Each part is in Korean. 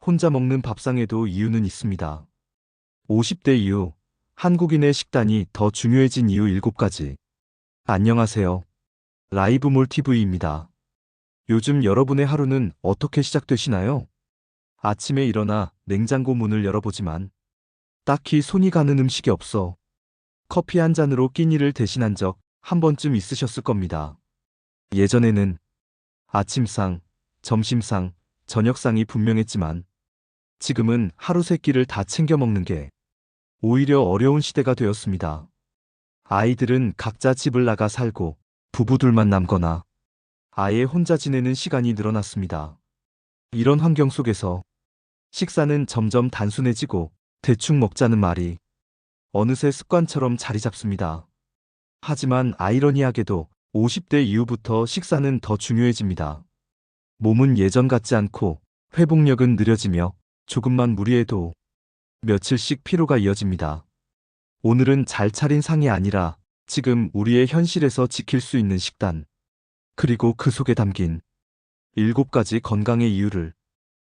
혼자 먹는 밥상에도 이유는 있습니다. 50대 이후 한국인의 식단이 더 중요해진 이유 7가지. 안녕하세요. 라이브몰 TV입니다. 요즘 여러분의 하루는 어떻게 시작되시나요? 아침에 일어나 냉장고 문을 열어보지만 딱히 손이 가는 음식이 없어. 커피 한 잔으로 끼니를 대신한 적 한 번쯤 있으셨을 겁니다. 예전에는 아침상, 점심상, 저녁상이 분명했지만 지금은 하루 세 끼를 다 챙겨 먹는 게 오히려 어려운 시대가 되었습니다. 아이들은 각자 집을 나가 살고 부부둘만 남거나 아예 혼자 지내는 시간이 늘어났습니다. 이런 환경 속에서 식사는 점점 단순해지고 대충 먹자는 말이 어느새 습관처럼 자리 잡습니다. 하지만 아이러니하게도 50대 이후부터 식사는 더 중요해집니다. 몸은 예전 같지 않고 회복력은 느려지며 조금만 무리해도 며칠씩 피로가 이어집니다. 오늘은 잘 차린 상이 아니라 지금 우리의 현실에서 지킬 수 있는 식단, 그리고 그 속에 담긴 7가지 건강의 이유를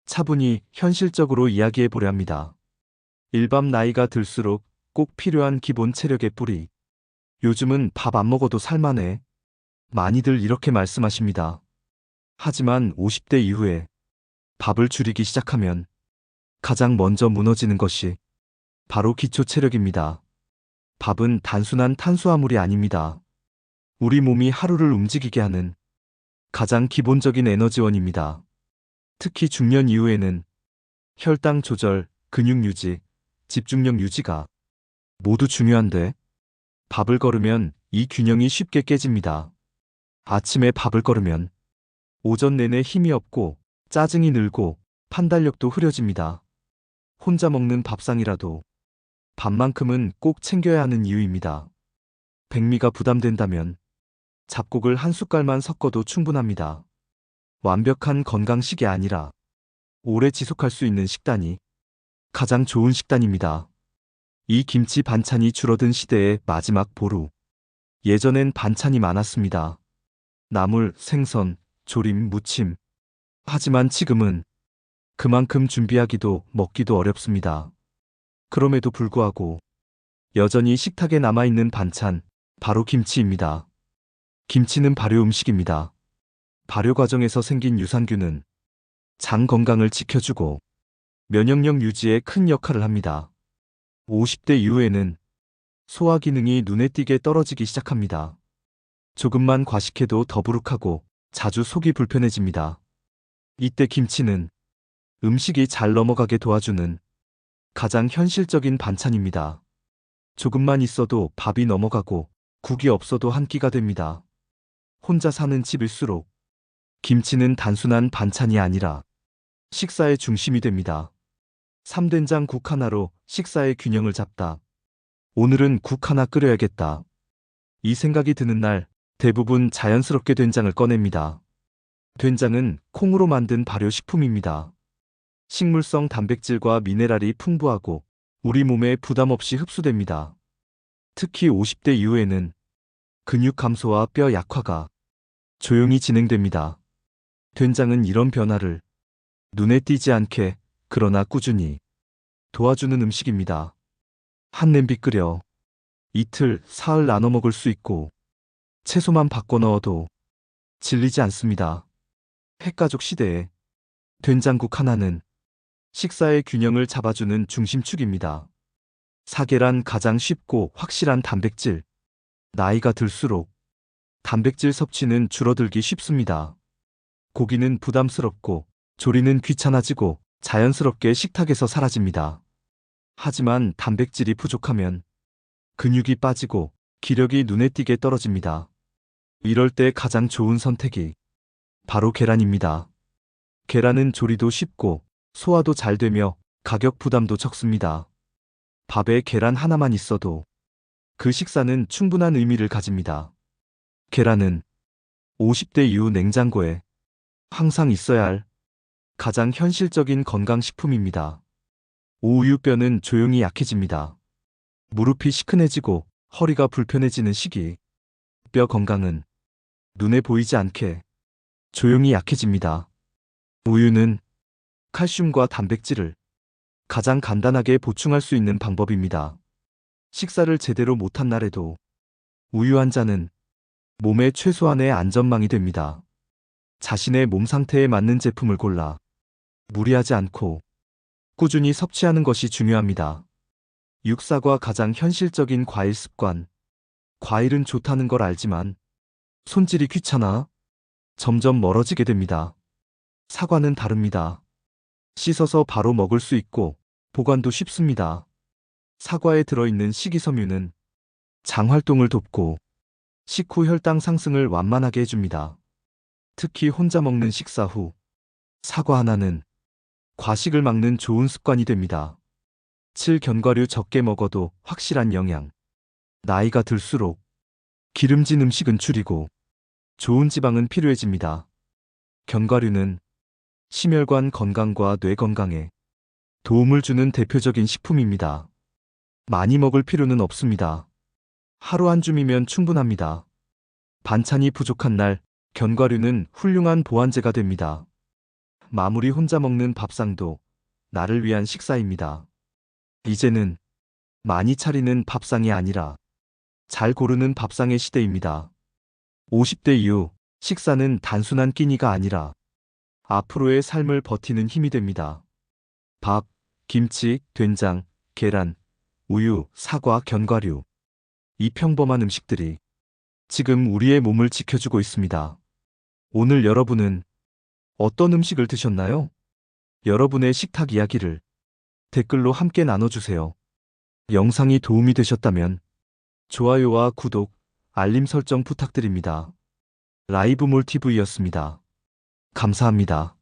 차분히 현실적으로 이야기해 보려 합니다. 일밤 나이가 들수록 꼭 필요한 기본 체력의 뿌리. 요즘은 밥 안 먹어도 살만해. 많이들 이렇게 말씀하십니다. 하지만 50대 이후에 밥을 줄이기 시작하면 가장 먼저 무너지는 것이 바로 기초 체력입니다. 밥은 단순한 탄수화물이 아닙니다. 우리 몸이 하루를 움직이게 하는 가장 기본적인 에너지원입니다. 특히 중년 이후에는 혈당 조절, 근육 유지, 집중력 유지가 모두 중요한데 밥을 거르면 이 균형이 쉽게 깨집니다. 아침에 밥을 거르면 오전 내내 힘이 없고 짜증이 늘고 판단력도 흐려집니다. 혼자 먹는 밥상이라도 밥만큼은 꼭 챙겨야 하는 이유입니다. 백미가 부담된다면 잡곡을 한 숟갈만 섞어도 충분합니다. 완벽한 건강식이 아니라 오래 지속할 수 있는 식단이 가장 좋은 식단입니다. 이 김치 반찬이 줄어든 시대의 마지막 보루. 예전엔 반찬이 많았습니다. 나물, 생선, 조림, 무침. 하지만 지금은 그만큼 준비하기도 먹기도 어렵습니다. 그럼에도 불구하고 여전히 식탁에 남아있는 반찬, 바로 김치입니다. 김치는 발효 음식입니다. 발효 과정에서 생긴 유산균은 장 건강을 지켜주고 면역력 유지에 큰 역할을 합니다. 50대 이후에는 소화 기능이 눈에 띄게 떨어지기 시작합니다. 조금만 과식해도 더부룩하고 자주 속이 불편해집니다. 이때 김치는 음식이 잘 넘어가게 도와주는 가장 현실적인 반찬입니다. 조금만 있어도 밥이 넘어가고 국이 없어도 한 끼가 됩니다. 혼자 사는 집일수록 김치는 단순한 반찬이 아니라 식사의 중심이 됩니다. 3된장 국 하나로 식사의 균형을 잡다. 오늘은 국 하나 끓여야겠다. 이 생각이 드는 날 대부분 자연스럽게 된장을 꺼냅니다. 된장은 콩으로 만든 발효식품입니다. 식물성 단백질과 미네랄이 풍부하고 우리 몸에 부담 없이 흡수됩니다. 특히 50대 이후에는 근육 감소와 뼈 약화가 조용히 진행됩니다. 된장은 이런 변화를 눈에 띄지 않게 그러나 꾸준히 도와주는 음식입니다. 한 냄비 끓여 이틀, 사흘 나눠 먹을 수 있고 채소만 바꿔 넣어도 질리지 않습니다. 핵가족 시대에 된장국 하나는 식사의 균형을 잡아주는 중심축입니다. 사계란 가장 쉽고 확실한 단백질. 나이가 들수록 단백질 섭취는 줄어들기 쉽습니다. 고기는 부담스럽고 조리는 귀찮아지고 자연스럽게 식탁에서 사라집니다. 하지만 단백질이 부족하면 근육이 빠지고 기력이 눈에 띄게 떨어집니다. 이럴 때 가장 좋은 선택이 바로 계란입니다. 계란은 조리도 쉽고 소화도 잘 되며 가격 부담도 적습니다. 밥에 계란 하나만 있어도 그 식사는 충분한 의미를 가집니다. 계란은 50대 이후 냉장고에 항상 있어야 할 가장 현실적인 건강식품입니다. 우유뼈는 조용히 약해집니다. 무릎이 시큰해지고 허리가 불편해지는 시기. 뼈 건강은 눈에 보이지 않게 조용히 약해집니다. 우유는 칼슘과 단백질을 가장 간단하게 보충할 수 있는 방법입니다. 식사를 제대로 못한 날에도 우유 한 잔은 몸의 최소한의 안전망이 됩니다. 자신의 몸 상태에 맞는 제품을 골라 무리하지 않고 꾸준히 섭취하는 것이 중요합니다. 육사과 가장 현실적인 과일 습관. 과일은 좋다는 걸 알지만 손질이 귀찮아 점점 멀어지게 됩니다. 사과는 다릅니다. 씻어서 바로 먹을 수 있고 보관도 쉽습니다. 사과에 들어있는 식이섬유는 장 활동을 돕고 식후 혈당 상승을 완만하게 해줍니다. 특히 혼자 먹는 식사 후 사과 하나는 과식을 막는 좋은 습관이 됩니다. 7. 견과류 적게 먹어도 확실한 영양. 나이가 들수록 기름진 음식은 줄이고 좋은 지방은 필요해집니다. 견과류는 심혈관 건강과 뇌 건강에 도움을 주는 대표적인 식품입니다. 많이 먹을 필요는 없습니다. 하루 한 줌이면 충분합니다. 반찬이 부족한 날, 견과류는 훌륭한 보완제가 됩니다. 마무리 혼자 먹는 밥상도 나를 위한 식사입니다. 이제는 많이 차리는 밥상이 아니라 잘 고르는 밥상의 시대입니다. 50대 이후 식사는 단순한 끼니가 아니라 앞으로의 삶을 버티는 힘이 됩니다. 밥, 김치, 된장, 계란, 우유, 사과, 견과류. 이 평범한 음식들이 지금 우리의 몸을 지켜주고 있습니다. 오늘 여러분은 어떤 음식을 드셨나요? 여러분의 식탁 이야기를 댓글로 함께 나눠주세요. 영상이 도움이 되셨다면 좋아요와 구독, 알림 설정 부탁드립니다. 라이브몰 TV였습니다. 감사합니다.